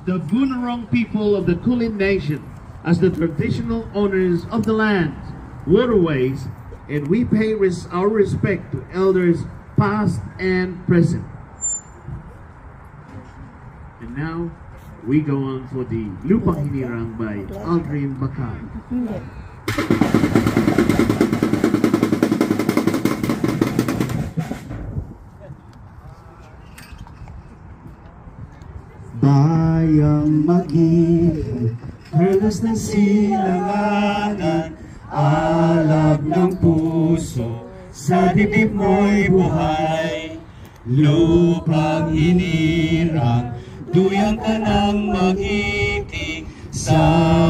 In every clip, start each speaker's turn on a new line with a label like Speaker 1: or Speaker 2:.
Speaker 1: the Bunurong people of the Kulin Nation as the traditional owners of the land, waterways, and we pay our respect to elders past and present. And now, we go on for the Lupang Hinirang by Aldrin Bakay.
Speaker 2: Bayang mag-ibig, perlas ng silanganan, alab ng puso, sa dibdib mo'y buhay. Lupang hinirang, duyang ka ng mag-ibig, sa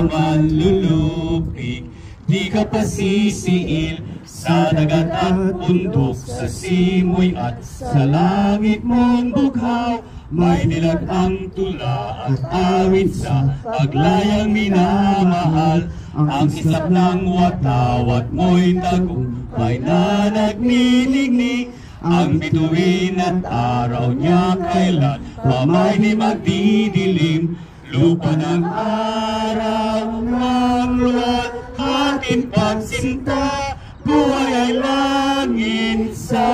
Speaker 2: manlulupig, di ka pasisiil, sa dagat at bundok, sa simoy at sa langit mong bughaw. May dilag ang tula at awit sa paglayang minamahal. Ang islap ng watawat mo'y tagumpay na nagniningning. Ang bituin at araw niya kailan pa may di magdidilim. Lupa ng araw ng luwat, ating pagsinta, buhay ay langit sa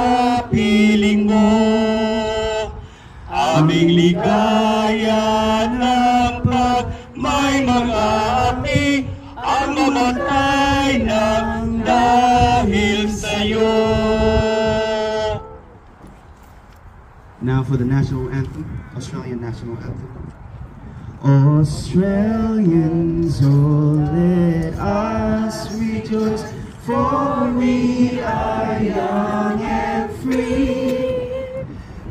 Speaker 2: piling mo. Aming ligaya ng pag may mga api, ang mamatay ng dahil sa'yo.
Speaker 3: Now for the national anthem, Australian national anthem. Australians, oh let us rejoice, for we are young and free.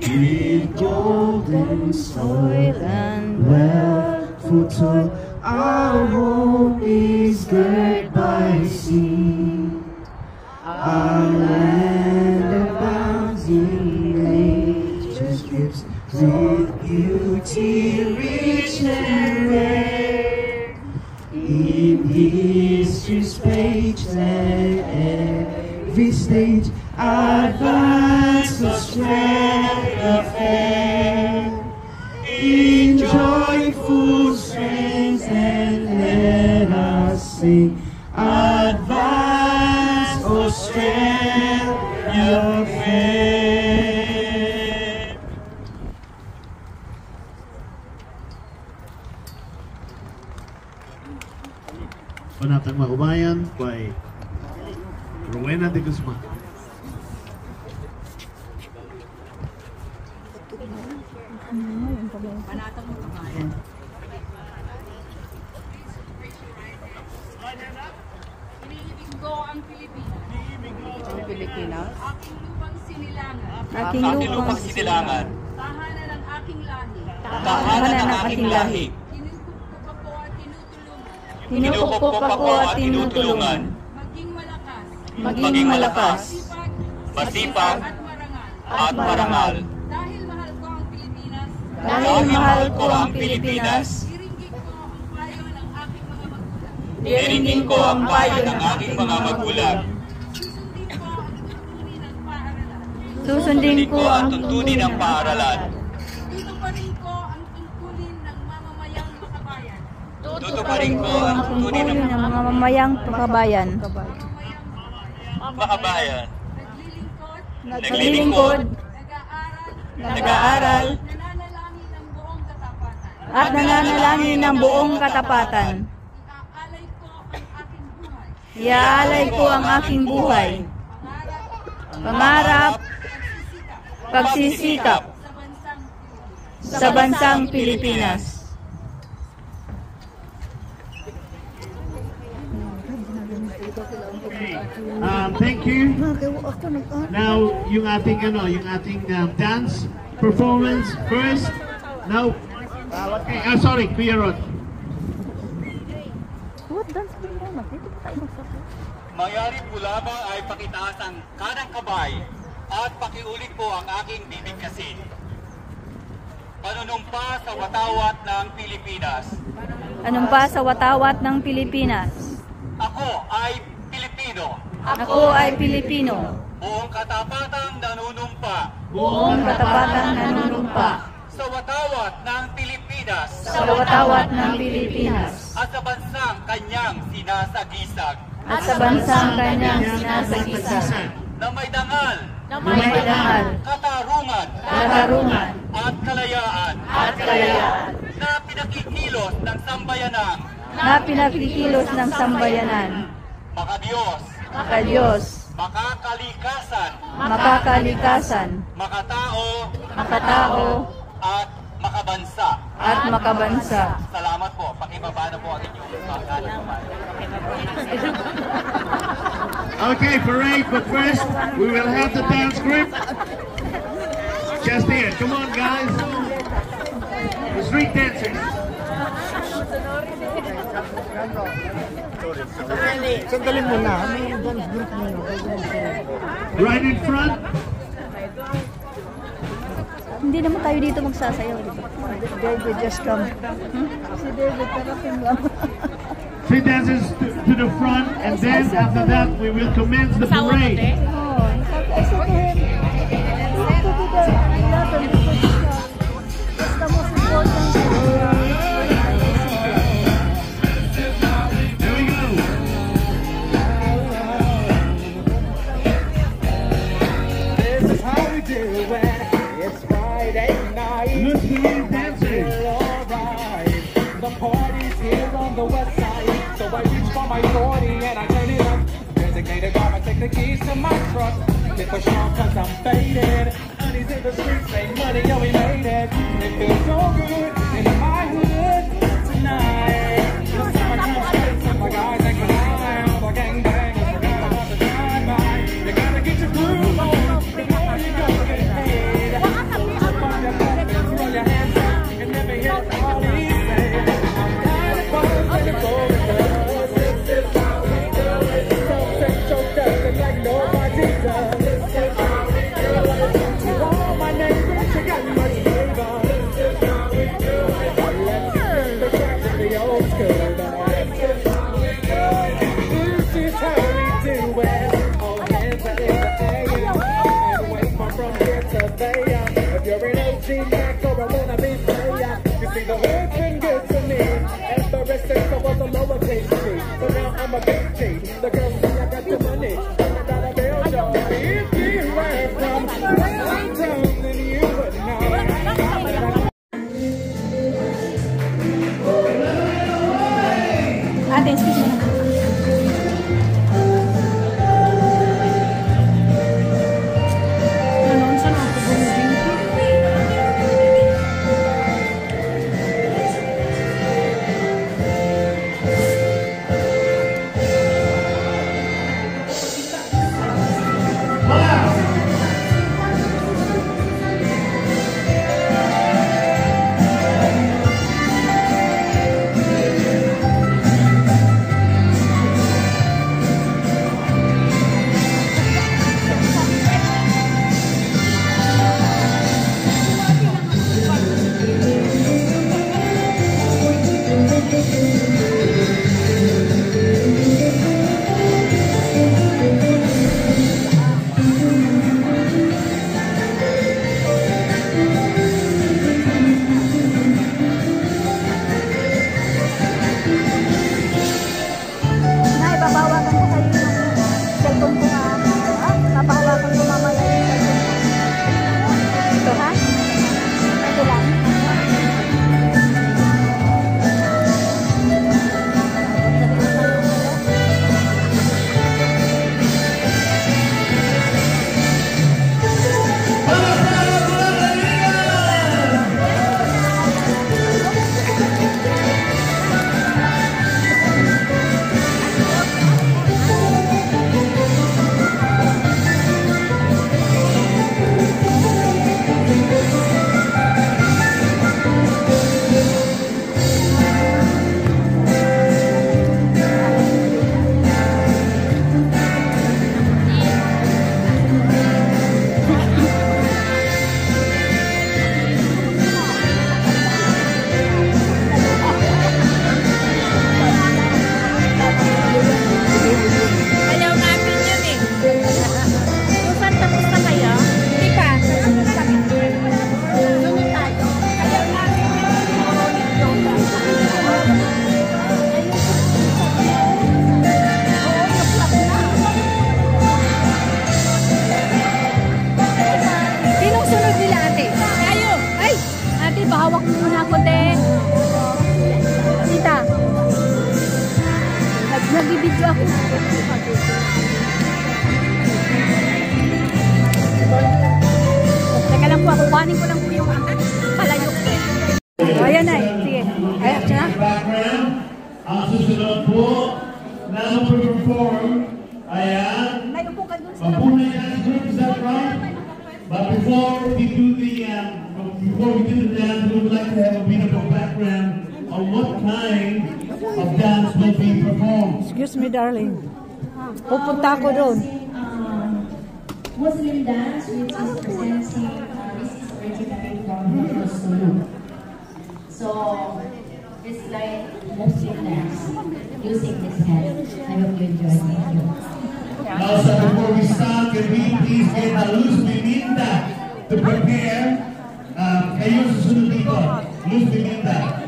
Speaker 3: With golden soil and wealth for toil, our home is girt by sea. Our land abounds in nature's gifts, with beauty rich and rare. In history's page and every stage, advance Australia fair. In joyful strains and let us sing, advance Australia fair.
Speaker 1: Panatang Maubayan by Rowena de Guzman.
Speaker 4: Panatang Maubayan. Iniibig ko ang Pilipinas. Pilipinas. Aking lupang sinilangan.
Speaker 2: Aking lupang sinilangan.
Speaker 4: Tahanan ng aking lahi.
Speaker 2: Tahanan ng aking lahi.
Speaker 4: Kinukupkop ako at tinutulungan.
Speaker 2: Maging malakas. Masipag. At marangal.
Speaker 4: Dahil mahal ko ang Pilipinas.
Speaker 2: Dahil mahal ko ang Pilipinas.
Speaker 4: Diringgin ko ang payo ng aking mga
Speaker 2: Diringgin ko ang payo ng aking mga magulang.
Speaker 4: magulang.
Speaker 2: Susundin ko ang tuntunin ng paaralan.
Speaker 4: Tutuparin ko ang tungkulin ng mamamayang makabayan.
Speaker 2: Tutuparin ko ang tuntunin ng
Speaker 5: mamamayang kabayan.
Speaker 2: makabayan.
Speaker 4: Naglilingkod.
Speaker 2: Nag-aaral.
Speaker 4: Nananalangin ng buong katapatan.
Speaker 5: At nananalangin ng buong katapatan.
Speaker 4: Iaalay ko ang aking buhay.
Speaker 5: Pangarap, pagsisikap sa bansang Pilipinas.
Speaker 1: Thank you. Now, yung ating dance performance first. Now, okay, sorry, Kuya Rod.
Speaker 2: Mangyari po lamang ay pakitaas ang kanang kabay at pakiulit po ang aking bibigkasin. Panunumpa sa watawat ng Pilipinas.
Speaker 5: Anumpa sa watawat ng Pilipinas.
Speaker 2: Ako ay Pilipino.
Speaker 5: Ako ay Pilipino.
Speaker 2: Buong katapatang nanunumpa.
Speaker 5: Buong katapatang nanunumpa.
Speaker 2: Sa watawat ng Pilipinas. Pilipinas
Speaker 5: sa watawat ng Pilipinas
Speaker 2: at sa bansang kanyang sinasagisag
Speaker 5: at sa bansang kanyang sinasagisag
Speaker 2: na may dangal, katarungan at kalayaan na pinakikilos ng sambayanan
Speaker 5: makadiyos, makakalikasan, makatao,
Speaker 2: at
Speaker 5: makabansa.
Speaker 2: Salamat po. Pakibaba na po ang inyong kanan.
Speaker 1: Okay, parade, but first we will have the dance group. Just here, come on guys. The street dancers.
Speaker 6: Sandali muna. May dance group muna.
Speaker 1: Right in front.
Speaker 5: Hindi naman tayo dito magsasayaw, di ba? David just come. Si David, karapin lang.
Speaker 1: Street dancers to the front, and then after that we will commence the parade.
Speaker 5: Oh, I said to him, you have to do the 11 because that's the most important thing.
Speaker 1: Here we go.
Speaker 6: This is how we do it. It's Friday night.
Speaker 1: Look who is dancing.
Speaker 6: Alright. The party's here on the west side. So I reach for my 40 and I turn it up. Designated driver, take the keys to my truck. Hit the shop cause I'm faded. Honey's in the streets, make money, yo, we made it. It feels so good in my hood tonight. The summertime streets and my guys ain't high. All the gangbangers forgot about the drive-by. You gotta get your groove on before you go get paid. So jump on your butt and throw your hands up and never hear all these say. I'm tired of balls and the golden girls. This is how we do it. So dancing like nobody does. This is how we do it. To all my neighbors, you got much flavor. This is how we do it. Let's bring the crowd to the old school. This is how we do it. This is how we do it. All hands are in the air. And wait from here to there. If you're an OG Mac or a wannabe player, you see the hood's been good to me. Ever since I was a lowercase G, but now I'm a big G. The girls see I got the money, and I got a bill, y'all. If you were from downtown, then you would know.
Speaker 5: Ate, excuse me. Ay, ito na.
Speaker 1: Background. Ang susunod po na mag-perform, ayan, Mapunay Dance Group, is that right? But before we do the dance, we would like to have a bit of a background on what kind of dance will be performed.
Speaker 5: Excuse me, darling. Pupunta ako doon.
Speaker 7: Muslim dance, which is presenting this is originally from Sulu. So it's like Muslim dance using this hand. I hope you enjoy it.
Speaker 1: Now, sir, before we start, can we please get Luz Biminda to prepare? Kayo susunod dito. Luz Biminda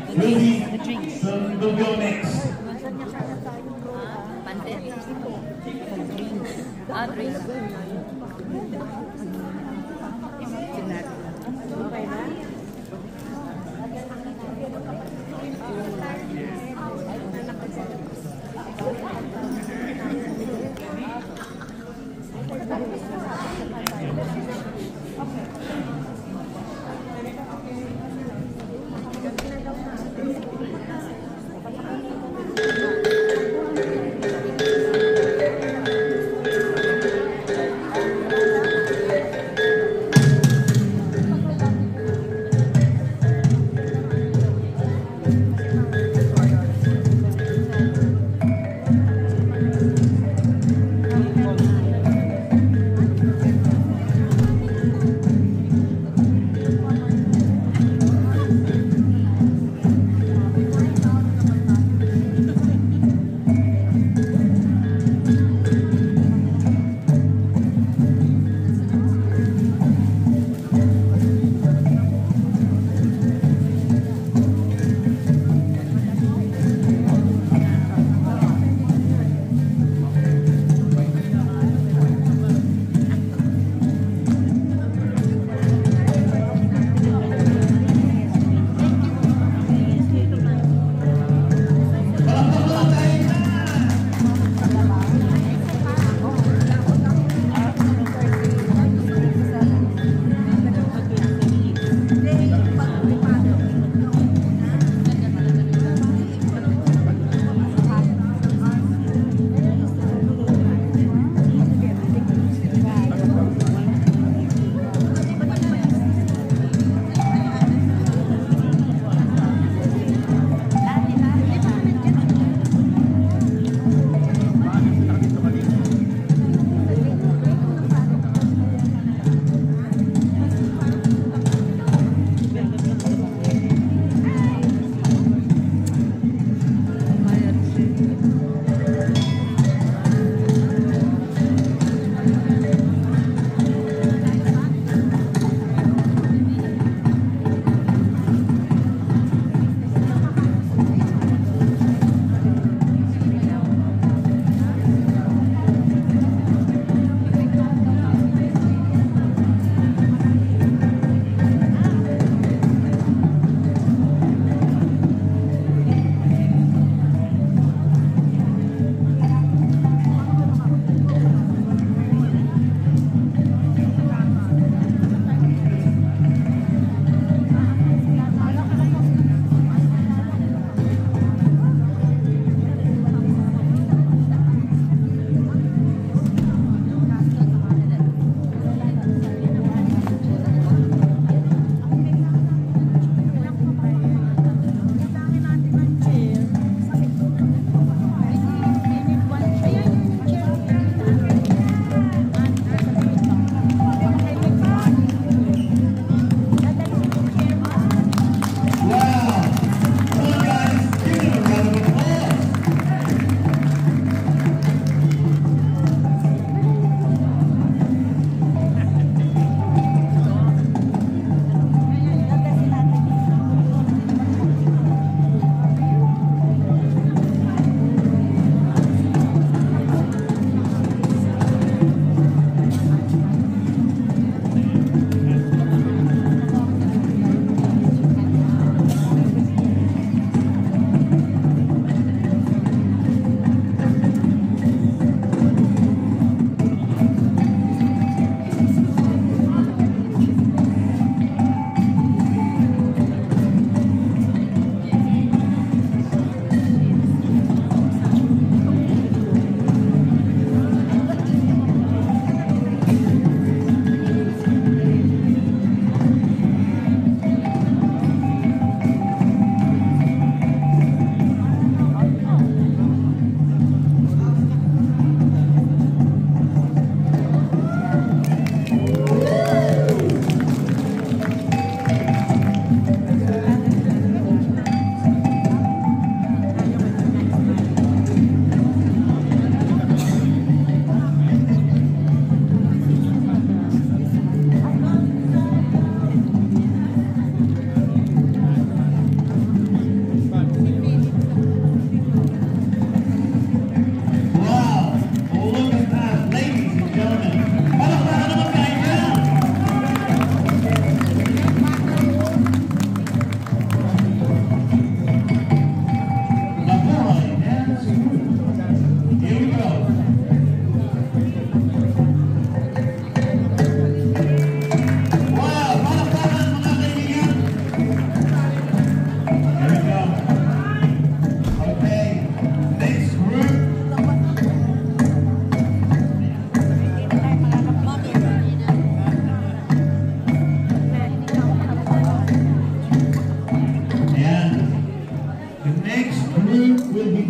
Speaker 1: will go next.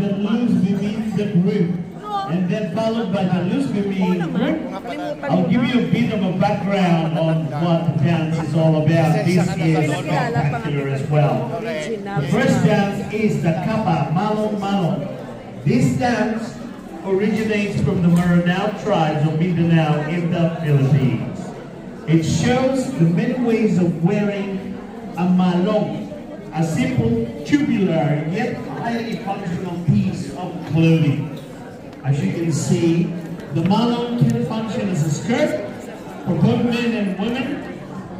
Speaker 1: the Luz Bimi the group, and then followed by the Luz Bimi group. I'll give you a bit of a background on what the dance is all about. This is spectacular as well. The first dance is the Kapa Malong Malong. This dance originates from the Maranao tribes of Mindanao in the Philippines. It shows the many ways of wearing a malong, a simple, tubular, yet highly functional piece of clothing. As you can see, the malong can function as a skirt for both men and women,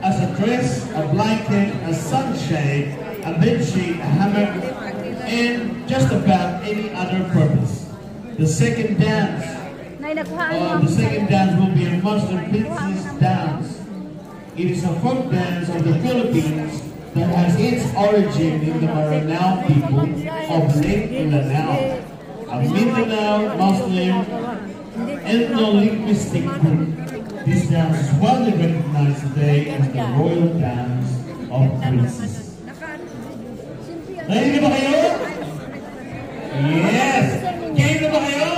Speaker 1: as a dress, a blanket, a sunshade, a bedsheet, a hammock, and just about any other purpose. The second dance will be a Muslim princess dance. It is a folk dance of the Philippines that has its origin in the Maranao people of Lake Mindanao, a Mindanao Muslim ethno-linguistic group. This dance is widely recognized today as the royal dance of princes. Ready na ba kayo? Yes! Game na ba kayo?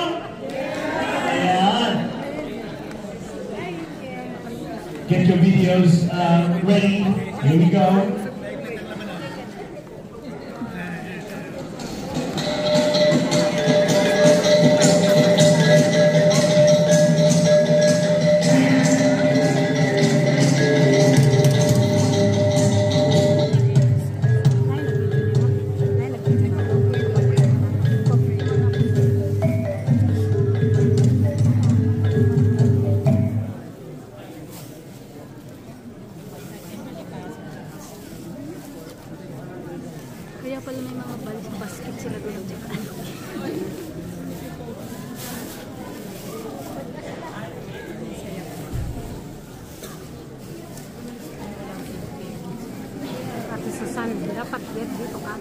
Speaker 1: Ayan. Get your videos ready. Here we go.
Speaker 5: Kaya pala may mga basket sila doon dyan. Kasi sa sun, dapat dito ka.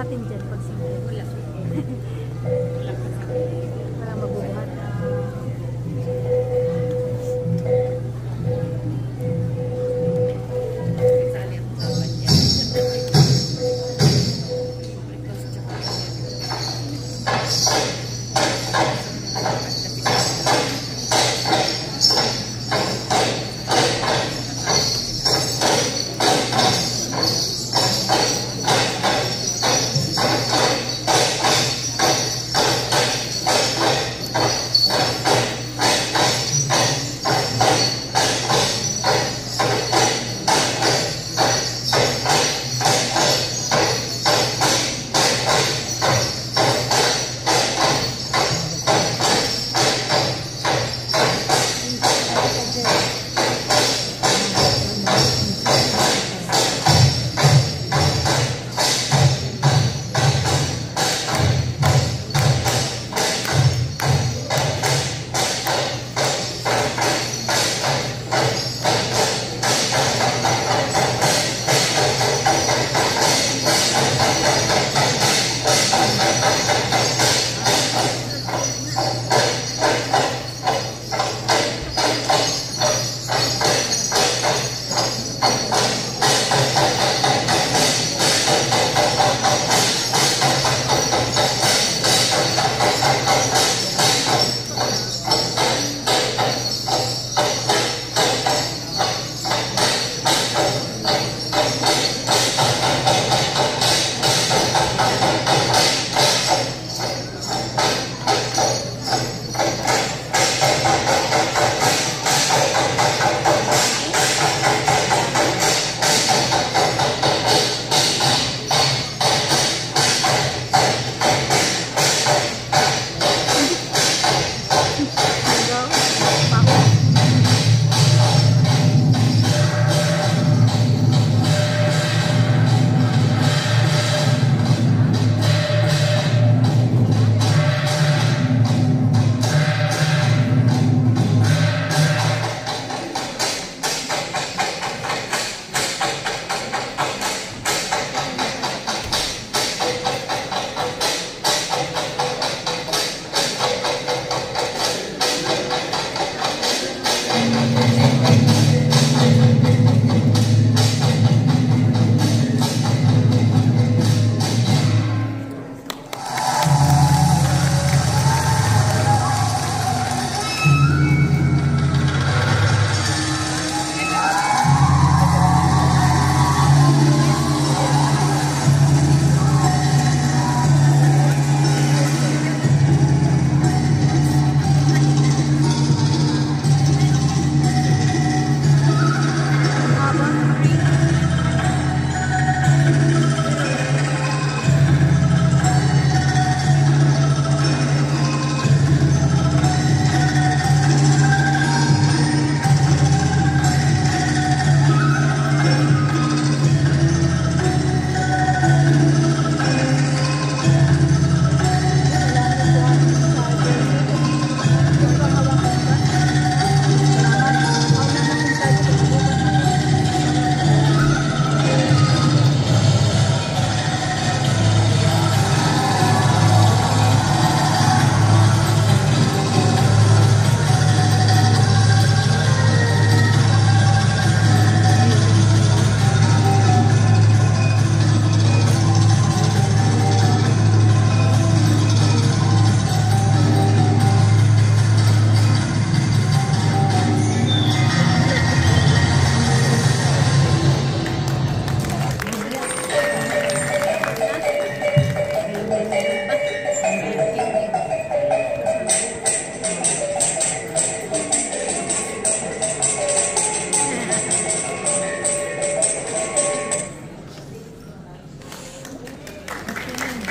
Speaker 5: bubuhatin dyan pag single. Wala. Wala mabubuhat.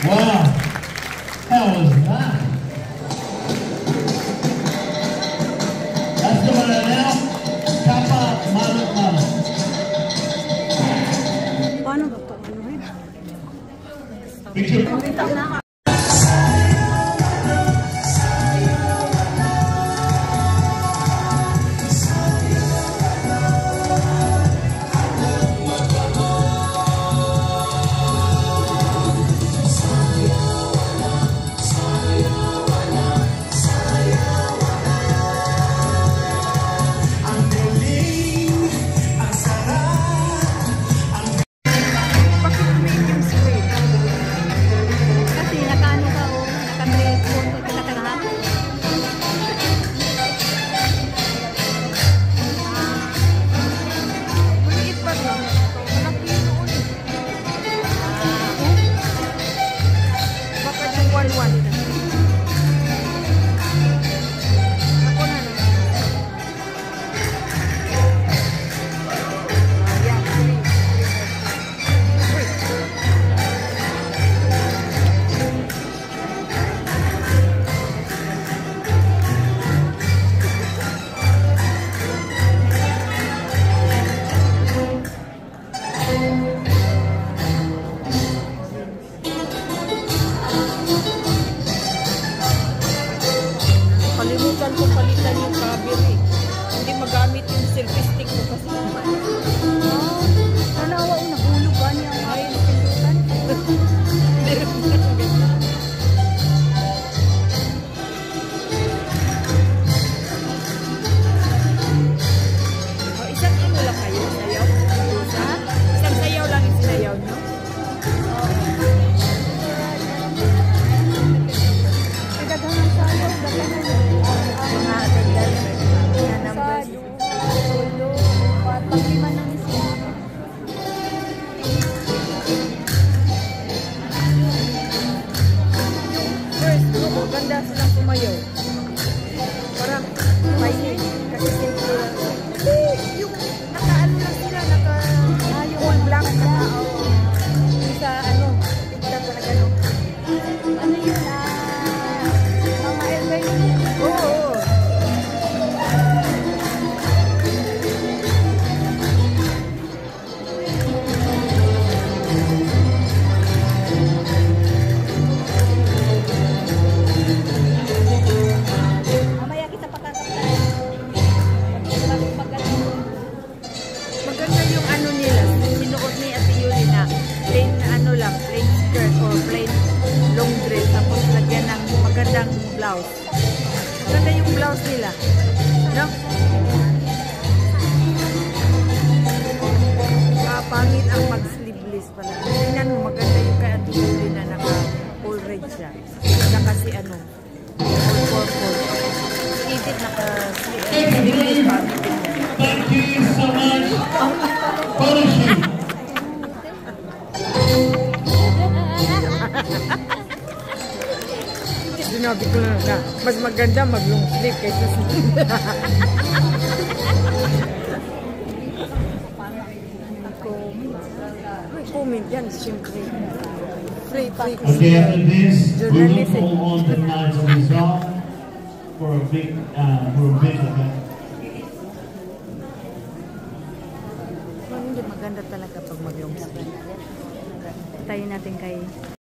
Speaker 1: Wow, that was nice. Let's do it now. Kappa Manok Manok.
Speaker 5: Paano ba ito?
Speaker 1: Picture.
Speaker 8: blouse. Maganda yung blouse nila. No? Pangit ang mag-sleeveless pala. Tingnan mo, maganda yung kay Ate Julie na naka-full red siya. Saka si ano, full purple. Edit naka-sleeveless pa.
Speaker 1: Thank you so much. Polishing.
Speaker 8: Sinabi ko na mas maganda mag-long sleeve kaysa sleeve. Comment yan, siyempre. Free.
Speaker 1: Okay, after this, we will move on to the night of Rizal for a big event.
Speaker 8: Hindi maganda talaga pag mag-long sleeve. Tayo natin kay...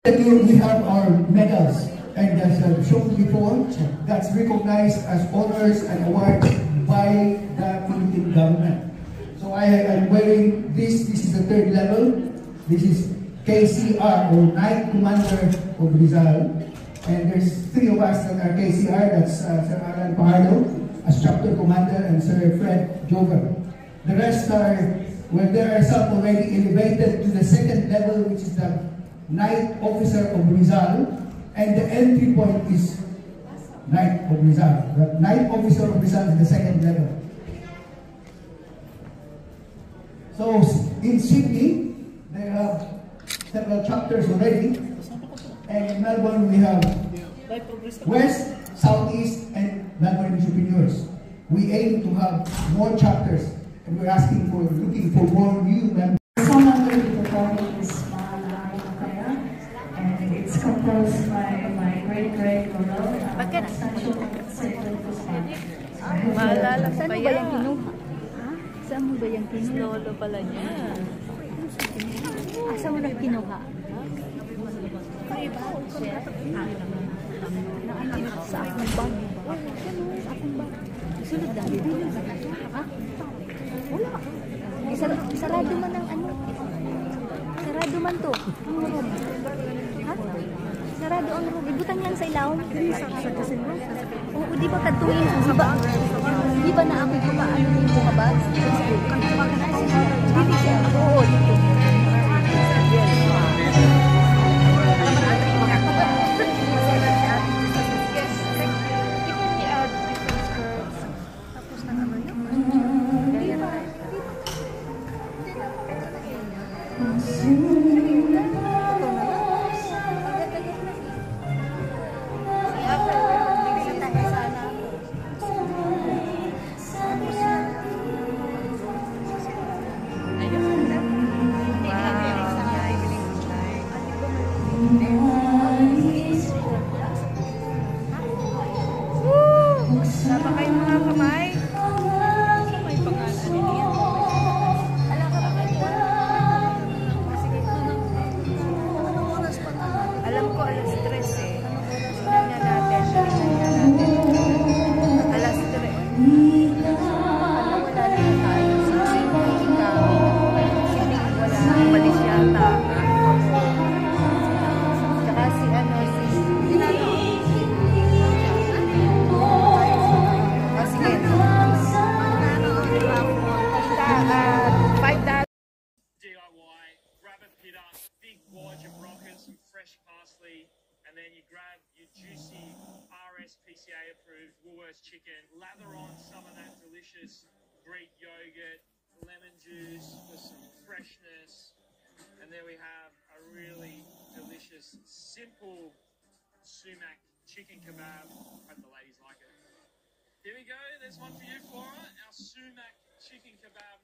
Speaker 9: Here we have our medals, and as I've shown before, that's recognized as honors and awards by the Philippine government. So I am wearing this. This is the third level. This is KCR, or Knight Commander of Rizal. And there's three of us that are KCR. That's Sir Alan Pajardo as Chapter Commander and Sir Fred Jover. The rest are, well, there are some already elevated to the second level, which is the Knight Officer of Rizal. And the entry point is Knight of Rizal. The Knight Officer of Rizal is the second level. So in Sydney, there are several chapters already, and in Melbourne we have West, Southeast, and Melbourne Entrepreneurs. We aim to have more chapters, and we're looking for more new members.
Speaker 7: Someone will be performing this Malaya, and it's composed by my great uncle, Sancho Secretary.
Speaker 8: Maalala ko
Speaker 5: Saan
Speaker 8: pa
Speaker 5: mo ba
Speaker 8: yan?
Speaker 5: yung kinuha? Saan mo ba yung kinuha?
Speaker 8: Lolo pala niya.
Speaker 5: Saan mo na kinuha? Sa akong bag. Sa akong bag. Sunod lang dito. Ha? Wala. Sarado man ang ano. Sarado man to. Ang room. Ha? Sarado ang room. Ibutang lang sa ilaw. Sa kasin mo? Oo, di ba katuin? Di ba na ako ito ka ano yung buka ba? Dili siya. Oo, dito.
Speaker 10: And then you grab your juicy RSPCA approved Woolworths chicken, lather on some of that delicious Greek yogurt, lemon juice for some freshness, and there we have a really delicious, simple sumac chicken kebab. Hope the ladies like it. Here we go, there's one for you, Flora, our sumac chicken kebab.